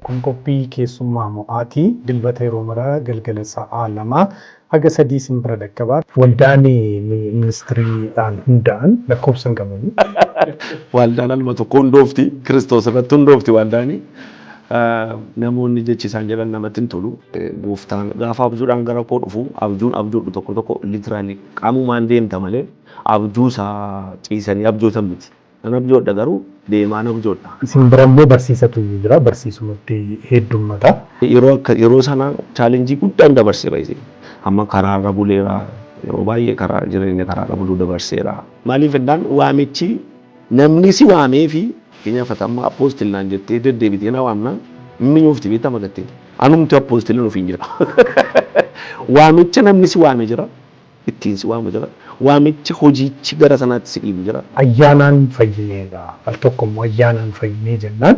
Kun qophii keessummaa mo'aatii dilbata yeroo maraa galgala sa'aa lamaa haga sadii simbira dhaqqabaa. Waldaan ministiriidhaan hundaa'an lakkoofsa hin qaban. Waldaan alma tokko hundoofti Kiristoos irratti hundoofti waldaani. Namoonni jechi isaan jedhan namatti hin tolu. Gooftaan gaafa abjuudhaan gara koo dhufu abjuun tokko tokko litiraali qaamumaan deemta malee abjuu isaa ciisanii abjootan miti. Kan abjoodha garuu deemaan abjoodha. Isin bira immoo barsiisatu jira barsiisumatti heddummata. Yeroo sana chaalenjii guddaan dabarsee baay'ee. Amma karaarra buleera yeroo baay'ee karaa jireenya karaarra buluu dabarseera. Maaliif endaan waamichi namni si waamee fi keenyaafata amma appoostil naan jettee deddeebitee na waamna inni yoofti beekta magattee. Anumti appoostilin ofiin jira. Waamicha namni si waamee jira. Ittiin si waamee jira. Waamichi hojiichi gara sanaatti si dhiibu jira. Ayyaanaan fayyineedha. Al tokko immoo ayyaanaan fayyinee jennaan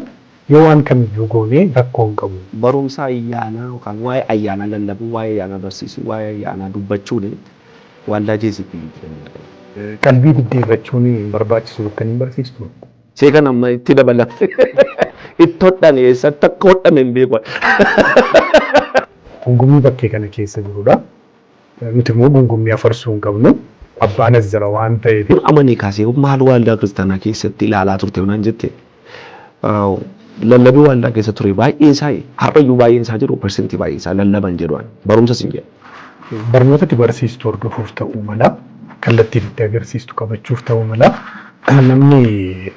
yoo waan kamiyyuu goonee rakkoo hin qabu. Barumsa ayyaanaa yookaan waa'ee ayyaanaa lallabuu, waa'ee ayyaanaa barsiisuu, waa'ee ayyaanaa dubbachuun waldaa jeesitti. Qalbii diddeeffachuun barbaachisu kan hin barsiistu. See kan amma itti dabalate itti hodhan eessatti akka hodhame hin beeku. Gungumii bakkee kana keessa jirudha. Nuti immoo gungumii afarsuu hin qabnu. Abbaanas jira waan ta'eef. Amanii kaasee maal waldaa kiristaanaa keessatti ilaalaa turte naan jette. Lallabii waldaa keessa ture baay'een isaa har'ayyuu baay'een isaa jiru persentii baay'een isaa lallaban jedhuun barumsa sin jedhu. Barnootatti barsiistuu hordofuuf ta'uu mala kallattii itti agarsiistu qabachuuf ta'uu mala namni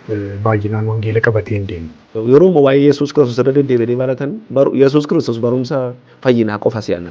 baay'inaan wangeela qabatee hin deemu. Yeroo waa'ee Yesuus Kiristoos irra deddeebi'anii baratan Yesuus Kiristoos barumsa fayyinaa qofa si'anna.